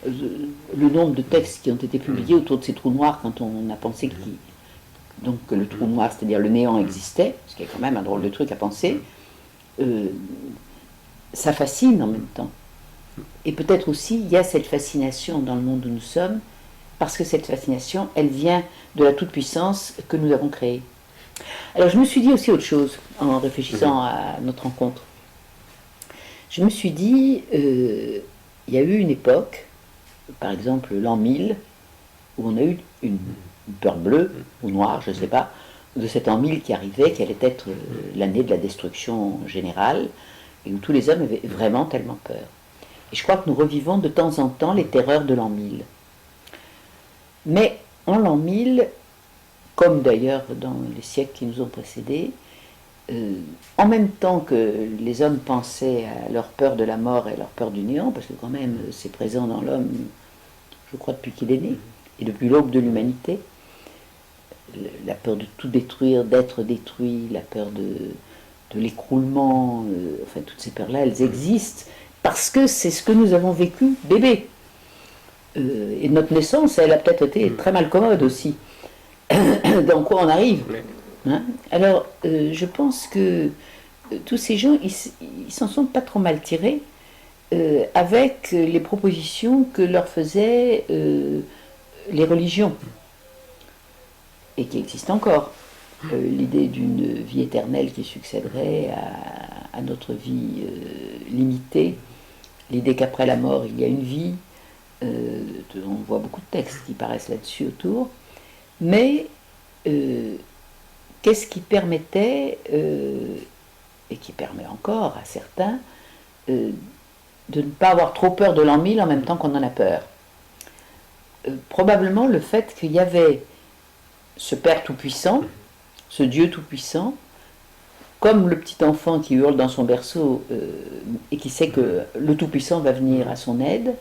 Le nombre de textes qui ont été publiés autour de ces trous noirs quand on a pensé que le trou noir, c'est-à-dire le néant, existait, ce qui est quand même un drôle de truc à penser, ça fascine en même temps. Et peut-être aussi, il y a cette fascination dans le monde où nous sommes, parce que cette fascination, elle vient de la toute-puissance que nous avons créée. Alors je me suis dit aussi autre chose, en réfléchissant à notre rencontre. Je me suis dit, il y a eu une époque, par exemple l'an 1000, où on a eu une peur bleue, ou noire, je ne sais pas, de cet an 1000 qui arrivait, qui allait être l'année de la destruction générale, et où tous les hommes avaient vraiment tellement peur. Et je crois que nous revivons de temps en temps les terreurs de l'an 1000. Mais en l'an 1000, comme d'ailleurs dans les siècles qui nous ont précédés, en même temps que les hommes pensaient à leur peur de la mort et leur peur du néant, parce que quand même c'est présent dans l'homme, je crois depuis qu'il est né, et depuis l'aube de l'humanité, la peur de tout détruire, d'être détruit, la peur de l'écroulement, enfin toutes ces peurs-là, elles existent, parce que c'est ce que nous avons vécu bébé. Et notre naissance, elle a peut-être été très mal commode aussi. Dans quoi on arrive, hein? Alors, je pense que tous ces gens, ils s'en sont pas trop mal tirés avec les propositions que leur faisaient les religions, et qui existent encore. L'idée d'une vie éternelle qui succéderait à notre vie limitée, l'idée qu'après la mort, il y a une vie. On voit beaucoup de textes qui paraissent là-dessus autour. Mais qu'est-ce qui permettait, et qui permet encore à certains, de ne pas avoir trop peur de l'an 1000 en même temps qu'on en a peur? Probablement le fait qu'il y avait ce Père Tout-Puissant, ce Dieu Tout-Puissant, comme le petit enfant qui hurle dans son berceau et qui sait que le Tout-Puissant va venir à son aide.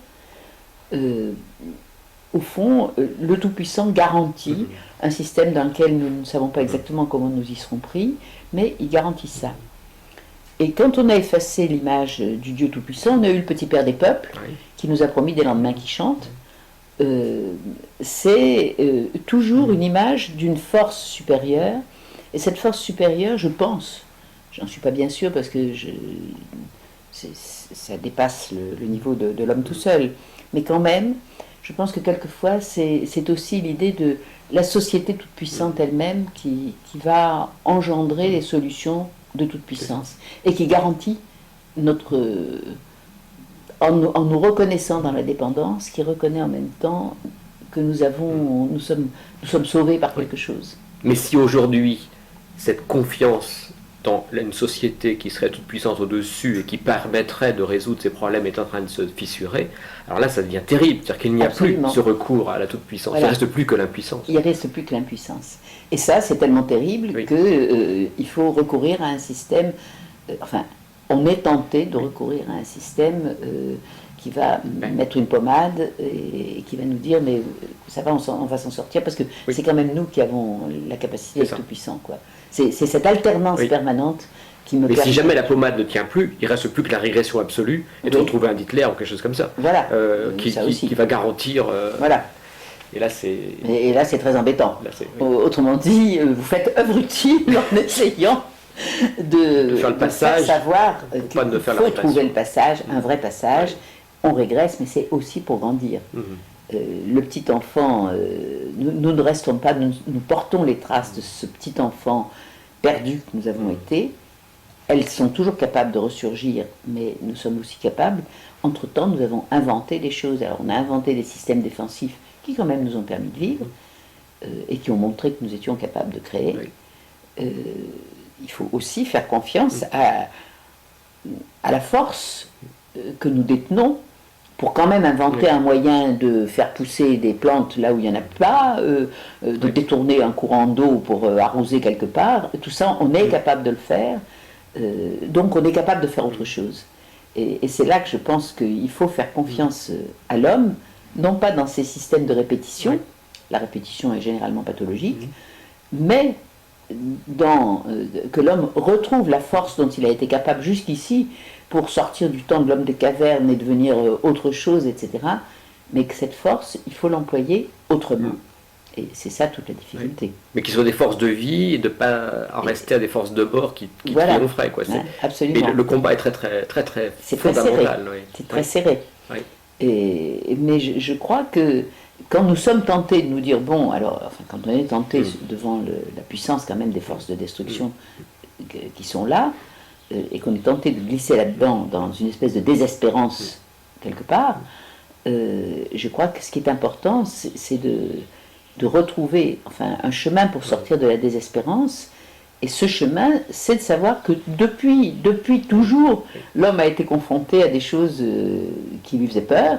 Au fond, le Tout-Puissant garantit un système dans lequel nous ne savons pas exactement comment nous y serons pris, mais il garantit ça. Et quand on a effacé l'image du Dieu Tout-Puissant, on a eu le petit Père des peuples, qui nous a promis des lendemains qui chantent. C'est toujours une image d'une force supérieure, et cette force supérieure, je pense, j'en suis pas bien sûr parce que ça dépasse le niveau de l'homme tout seul, mais quand même, je pense que quelquefois c'est aussi l'idée de la société toute puissante elle-même qui va engendrer les solutions de toute puissance et qui garantit notre, en nous reconnaissant dans la dépendance, qui reconnaît en même temps que nous sommes sauvés par quelque chose. Mais si aujourd'hui cette confiance dans une société qui serait toute puissance au-dessus et qui permettrait de résoudre ces problèmes est en train de se fissurer, alors là ça devient terrible, c'est-à-dire qu'il n'y a plus ce recours à la toute-puissance, il ne reste plus que l'impuissance. Il ne reste plus que l'impuissance. Et ça c'est tellement terrible qu'il faut recourir à un système, enfin on est tenté de recourir à un système qui va mettre une pommade et qui va nous dire mais ça va, on va s'en sortir parce que c'est quand même nous qui avons la capacité d'être tout puissants, quoi. C'est cette alternance permanente qui me permet. Mais si jamais la pommade ne tient plus, il ne reste plus que la régression absolue et de retrouver un Hitler ou quelque chose comme ça. Voilà. Qui va garantir. Voilà. Et là c'est. Et là c'est très embêtant. Là, autrement dit, vous faites œuvre utile en essayant de faire le passage, faire savoir qu'il faut trouver le passage, un vrai passage. On régresse, mais c'est aussi pour grandir. Le petit enfant, nous ne restons pas, nous portons les traces de ce petit enfant perdu que nous avons été. Elles sont toujours capables de ressurgir, mais nous sommes aussi capables. Entre-temps, nous avons inventé des choses. Alors, on a inventé des systèmes défensifs qui quand même nous ont permis de vivre et qui ont montré que nous étions capables de créer. Il faut aussi faire confiance à la force que nous détenons pour quand même inventer un moyen de faire pousser des plantes là où il n'y en a pas, de détourner un courant d'eau pour arroser quelque part. Tout ça, on est capable de le faire. Donc on est capable de faire autre chose. Et c'est là que je pense qu'il faut faire confiance à l'homme, non pas dans ces systèmes de répétition, la répétition est généralement pathologique, mais que l'homme retrouve la force dont il a été capable jusqu'ici pour sortir du temps de l'homme des cavernes et devenir autre chose, etc. Mais que cette force, il faut l'employer autrement. Et c'est ça toute la difficulté. Mais qu'ils soient des forces de vie et de ne pas en rester à des forces de mort qui triompheraient. Quoi. Absolument. Et le combat est très fondamental. C'est très serré. Mais je crois que quand nous sommes tentés de nous dire, bon, alors, enfin, quand on est tenté devant la puissance quand même des forces de destruction qui sont là, et qu'on est tenté de glisser là-dedans dans une espèce de désespérance quelque part, je crois que ce qui est important, c'est de retrouver un chemin pour sortir de la désespérance Et ce chemin, c'est de savoir que depuis toujours, l'homme a été confronté à des choses qui lui faisaient peur,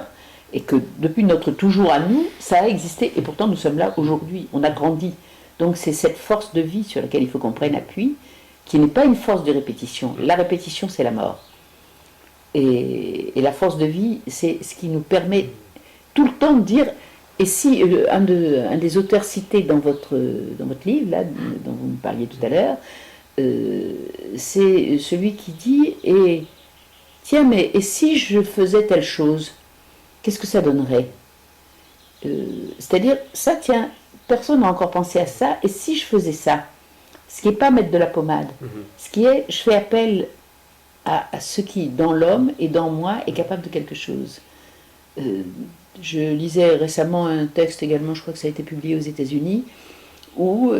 et que depuis notre toujours à nous, ça a existé, et pourtant nous sommes là aujourd'hui, on a grandi. Donc c'est cette force de vie sur laquelle il faut qu'on prenne appui, qui n'est pas une force de répétition. La répétition, c'est la mort. Et la force de vie, c'est ce qui nous permet tout le temps de dire, et si un des auteurs cités dans votre livre, là, dont vous me parliez tout à l'heure, c'est celui qui dit, et tiens, mais et si je faisais telle chose, qu'est-ce que ça donnerait? C'est-à-dire, ça, tiens, personne n'a encore pensé à ça, et si je faisais ça, ce qui n'est pas mettre de la pommade, ce qui est, je fais appel à ce qui, dans l'homme et dans moi, est capable de quelque chose. Je lisais récemment un texte également, je crois que ça a été publié aux États-Unis, où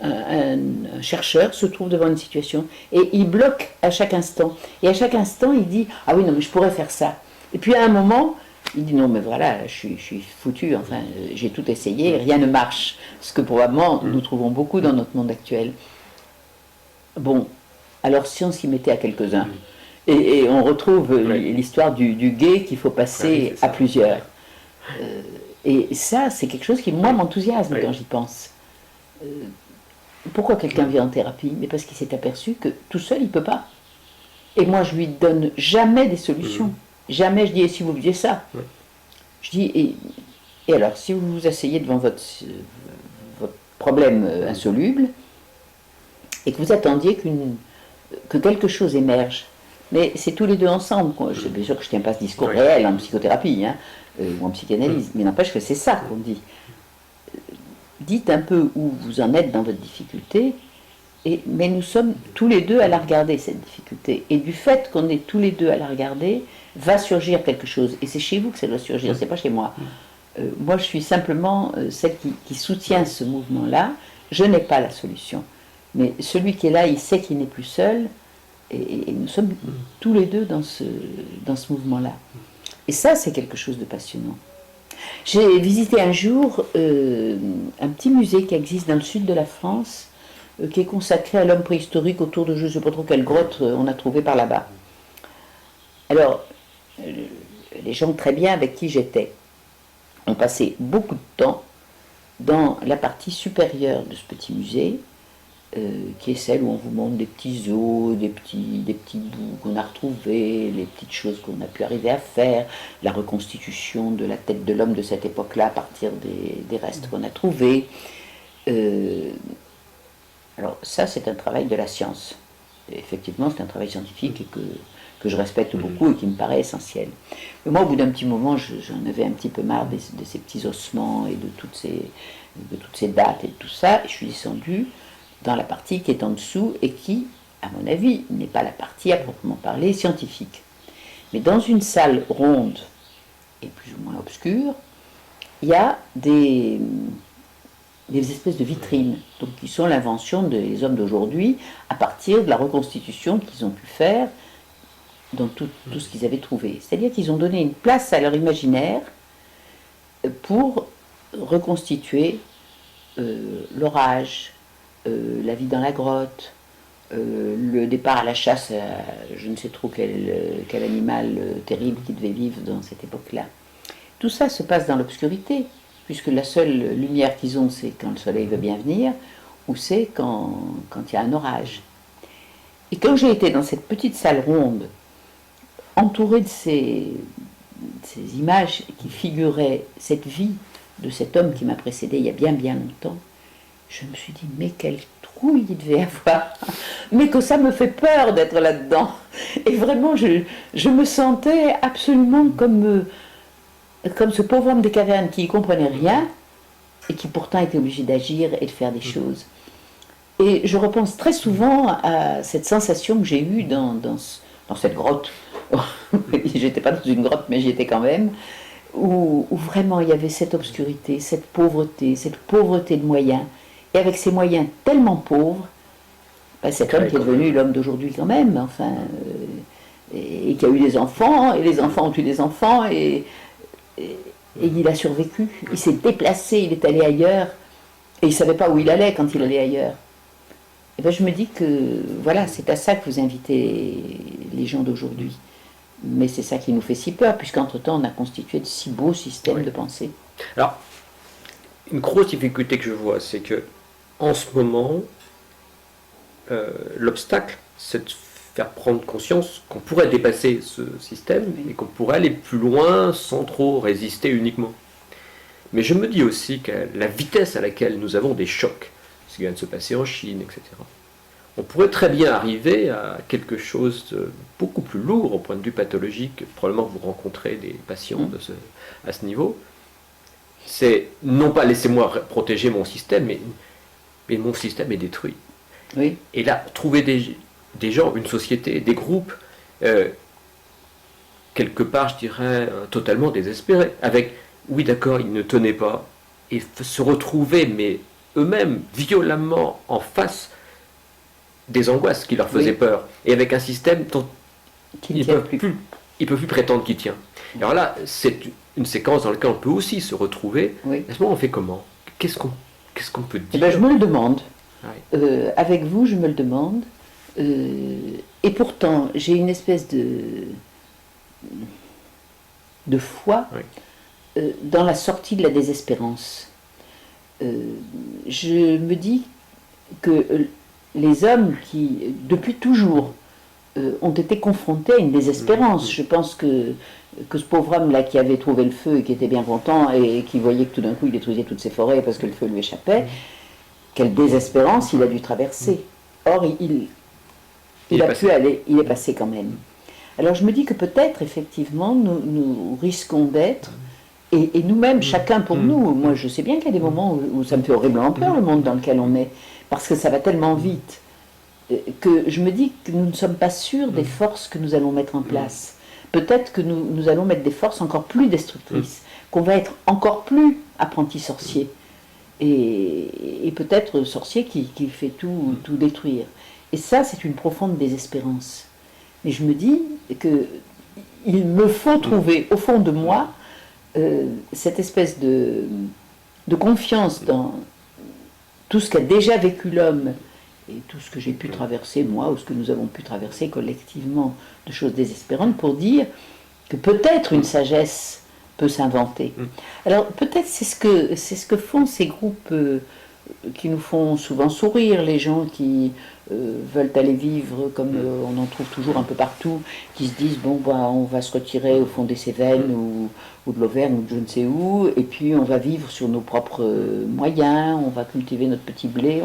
un chercheur se trouve devant une situation et il bloque à chaque instant. Et à chaque instant, il dit « Ah oui, non, mais je pourrais faire ça ». Et puis à un moment, il dit « Non, mais voilà, je suis foutu, enfin, j'ai tout essayé, rien ne marche ». Ce que probablement nous trouvons beaucoup dans notre monde actuel. Bon, alors si on s'y mettait à quelques-uns, et on retrouve l'histoire du gué qu'il faut passer à plusieurs. Et ça, c'est quelque chose qui, moi, m'enthousiasme quand j'y pense. Pourquoi quelqu'un vient en thérapie? Mais parce qu'il s'est aperçu que tout seul, il ne peut pas. Et moi, je lui donne jamais des solutions. Jamais je dis, et si vous faisiez ça? Je dis, et alors, si vous vous asseyez devant votre problème insoluble, et que vous attendiez que quelque chose émerge, mais c'est tous les deux ensemble. Bien sûr que je ne tiens pas ce discours réel en psychothérapie ou en psychanalyse, mais n'empêche que c'est ça qu'on dit. Dites un peu où vous en êtes dans votre difficulté, mais nous sommes tous les deux à la regarder, cette difficulté. Et du fait qu'on est tous les deux à la regarder, va surgir quelque chose. Et c'est chez vous que ça doit surgir, c'est pas chez moi. Moi, je suis simplement celle qui soutient ce mouvement-là. Je n'ai pas la solution. Mais celui qui est là, il sait qu'il n'est plus seul. Et nous sommes tous les deux dans ce mouvement-là. Et ça, c'est quelque chose de passionnant. J'ai visité un jour un petit musée qui existe dans le sud de la France, qui est consacré à l'homme préhistorique autour de je ne sais pas trop quelle grotte on a trouvé par là-bas. Alors, les gens très bien avec qui j'étais ont passé beaucoup de temps dans la partie supérieure de ce petit musée, qui est celle où on vous montre des petits os, des petits bouts qu'on a retrouvés, les petites choses qu'on a pu arriver à faire, la reconstitution de la tête de l'homme de cette époque-là à partir des restes qu'on a trouvés. Alors ça, c'est un travail de la science. Et effectivement, c'est un travail scientifique et que je respecte beaucoup et qui me paraît essentiel. Mais moi, au bout d'un petit moment, j'en avais un petit peu marre de ces petits ossements et de toutes ces dates et de tout ça. Et je suis descendue dans la partie qui est en dessous et qui, à mon avis, n'est pas la partie à proprement parler scientifique. Mais dans une salle ronde et plus ou moins obscure, il y a des espèces de vitrines, donc qui sont l'invention des hommes d'aujourd'hui à partir de la reconstitution qu'ils ont pu faire dans tout ce qu'ils avaient trouvé. C'est-à-dire qu'ils ont donné une place à leur imaginaire pour reconstituer l'orage, la vie dans la grotte, le départ à la chasse à je ne sais trop quel animal terrible qui devait vivre dans cette époque-là. Tout ça se passe dans l'obscurité, puisque la seule lumière qu'ils ont, c'est quand le soleil veut bien venir, ou c'est quand il y a un orage. Et quand j'ai été dans cette petite salle ronde, entourée de ces images qui figuraient cette vie de cet homme qui m'a précédé il y a bien bien longtemps, je me suis dit, mais quelle trouille il devait avoir, mais que ça me fait peur d'être là-dedans. Et vraiment, je me sentais absolument comme ce pauvre homme des cavernes qui ne comprenait rien et qui pourtant était obligé d'agir et de faire des choses. Et je repense très souvent à cette sensation que j'ai eue dans cette grotte. J'étais pas dans une grotte, mais j'y étais quand même, où vraiment il y avait cette obscurité, cette pauvreté de moyens. Et avec ces moyens tellement pauvres, cet homme qui est devenu l'homme d'aujourd'hui quand même, enfin, et qui a eu des enfants, et les enfants ont eu des enfants, et il a survécu. Il s'est déplacé, il est allé ailleurs, et il ne savait pas où il allait quand il allait ailleurs. Et ben, je me dis que voilà, c'est à ça que vous invitez les gens d'aujourd'hui. Mais c'est ça qui nous fait si peur, puisqu'entre-temps, on a constitué de si beaux systèmes Oui. de pensée. Alors, une grosse difficulté que je vois, c'est que en ce moment, l'obstacle, c'est de faire prendre conscience qu'on pourrait dépasser ce système et qu'on pourrait aller plus loin sans trop résister uniquement. Mais je me dis aussi que la vitesse à laquelle nous avons des chocs, ce qui vient de se passer en Chine, etc., on pourrait très bien arriver à quelque chose de beaucoup plus lourd au point de vue pathologique. Probablement vous rencontrez des patients à ce niveau. C'est non pas laissez-moi protéger mon système, mais mon système est détruit. Oui. Et là, trouver des gens, une société, des groupes, quelque part, je dirais, totalement désespérés. Avec, oui, d'accord, ils ne tenaient pas, et se retrouver, mais eux-mêmes, violemment en face des angoisses qui leur faisaient peur, et avec un système dont ils ne peuvent plus prétendre qu'il tient. Alors là, c'est une séquence dans laquelle on peut aussi se retrouver. Oui. À ce moment, on fait comment? Qu'est-ce qu'on peut dire? Eh ben, je me le demande. Ouais. Avec vous, je me le demande. Et pourtant, j'ai une espèce de foi dans la sortie de la désespérance. Je me dis que les hommes qui, depuis toujours, ont été confrontés à une désespérance. Je pense que ce pauvre homme-là qui avait trouvé le feu et qui était bien content et qui voyait que tout d'un coup il détruisait toutes ses forêts parce que le feu lui échappait, quelle désespérance il a dû traverser. Or, il a pu aller, il est passé quand même. Alors je me dis que peut-être, effectivement, nous risquons d'être, et nous-mêmes, chacun pour nous, moi je sais bien qu'il y a des moments où ça me fait horriblement peur, le monde dans lequel on est, parce que ça va tellement vite, que je me dis que nous ne sommes pas sûrs des forces que nous allons mettre en place. Peut-être que nous allons mettre des forces encore plus destructrices, qu'on va être encore plus apprentis sorciers, et peut-être sorcier qui fait tout détruire. Et ça, c'est une profonde désespérance. Mais je me dis qu'il me faut trouver au fond de moi cette espèce de confiance dans tout ce qu'a déjà vécu l'homme et tout ce que j'ai pu traverser, moi, ou ce que nous avons pu traverser collectivement de choses désespérantes, pour dire que peut-être une sagesse peut s'inventer. Alors peut-être c'est ce que font ces groupes qui nous font souvent sourire, les gens qui veulent aller vivre comme on en trouve toujours un peu partout, qui se disent bon bah on va se retirer au fond des Cévennes ou de l'Auvergne ou de je ne sais où, et puis on va vivre sur nos propres moyens, on va cultiver notre petit blé,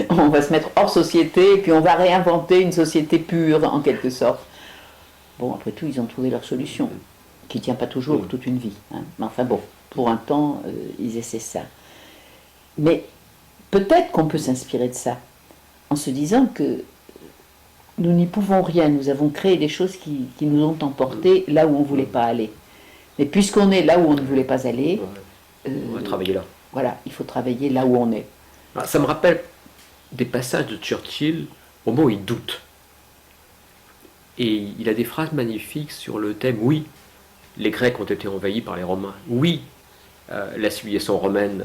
on va se mettre hors société, et puis on va réinventer une société pure en quelque sorte. Bon, après tout, ils ont trouvé leur solution, qui ne tient pas toujours toute une vie. Hein. Mais enfin bon, pour un temps, ils essaient ça. Mais peut-être qu'on peut s'inspirer de ça, en se disant que nous n'y pouvons rien, nous avons créé des choses qui nous ont emportés là où on ne voulait pas aller. Mais puisqu'on est là où on ne voulait pas aller, on va travailler là. Voilà, il faut travailler là où on est. Ça me rappelle des passages de Churchill au moment où il doute. Et il a des phrases magnifiques sur le thème, oui, les Grecs ont été envahis par les Romains. Oui, la civilisation romaine,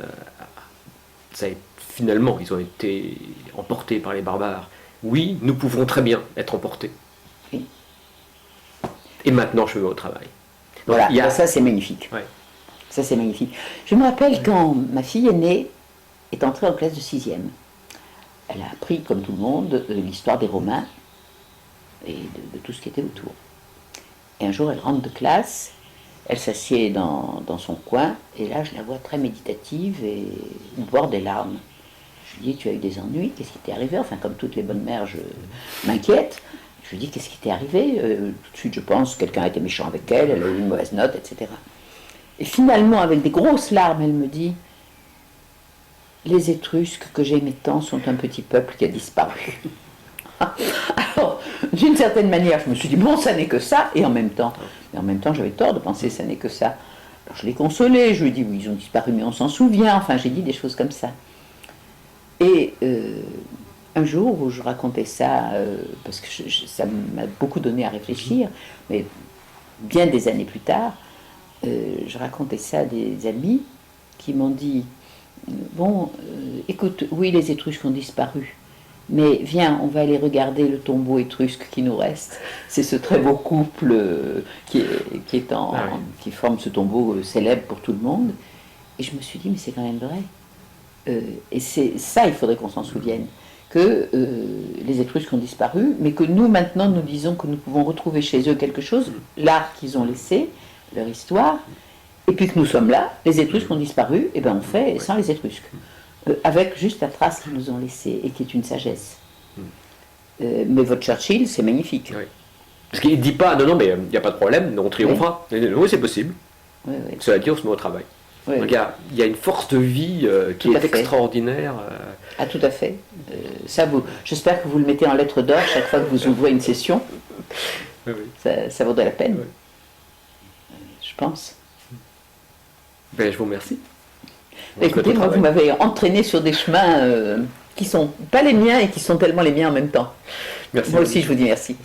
finalement, ils ont été emportés par les barbares. Oui, nous pouvons très bien être emportés. Oui. Et maintenant, je vais au travail. Donc, voilà, ça c'est magnifique. Ouais. Ça c'est magnifique. Je me rappelle quand ma fille aînée est entrée en classe de 6e. Elle a appris, comme tout le monde, l'histoire des Romains et de tout ce qui était autour. Et un jour, elle rentre de classe, elle s'assied dans son coin, et là, je la vois très méditative et au bord des larmes. Je lui dis, tu as eu des ennuis, qu'est-ce qui t'est arrivé? Enfin, comme toutes les bonnes mères, je m'inquiète. Je lui dis, qu'est-ce qui t'est arrivé? Tout de suite, je pense, quelqu'un a été méchant avec elle, elle a eu une mauvaise note, etc. Et finalement, avec des grosses larmes, elle me dit, les Étrusques que j'aimais tant sont un petit peuple qui a disparu. Alors, d'une certaine manière, je me suis dit, bon, ça n'est que ça, et en même temps, j'avais tort de penser ça n'est que ça. Alors, je l'ai consolée, je lui ai dit, oui, ils ont disparu, mais on s'en souvient, enfin, j'ai dit des choses comme ça. Et un jour où je racontais ça, parce que ça m'a beaucoup donné à réfléchir, mais bien des années plus tard, je racontais ça à des amis qui m'ont dit, bon, écoute, oui, les Étrusques ont disparu, Mais viens, on va aller regarder le tombeau étrusque qui nous reste. C'est ce très beau couple qui forme ce tombeau célèbre pour tout le monde. Et je me suis dit, mais c'est quand même vrai. Et c'est ça, il faudrait qu'on s'en souvienne. Que les Étrusques ont disparu, mais que nous, maintenant, nous disons que nous pouvons retrouver chez eux quelque chose, l'art qu'ils ont laissé, leur histoire, et puis que nous sommes là, les Étrusques ont disparu, et bien on fait sans les Étrusques. Avec juste la trace qu'ils nous ont laissée, et qui est une sagesse. Mais votre Churchill, c'est magnifique. Oui. Parce qu'il ne dit pas, non, mais il n'y a pas de problème, on triomphera. Oui, c'est possible. Oui. Cela dit, on se met au travail. Oui, Donc il y a une force de vie qui est extraordinaire. Ah, tout à fait. J'espère que vous le mettez en lettres d'or chaque fois que vous ouvrez une session. Oui. Ça vaudrait la peine. Oui. Je pense. Ben, je vous remercie. Écoutez, moi, vous m'avez entraîné sur des chemins qui sont pas les miens et qui sont tellement les miens en même temps. Merci. Moi aussi, je vous dis merci.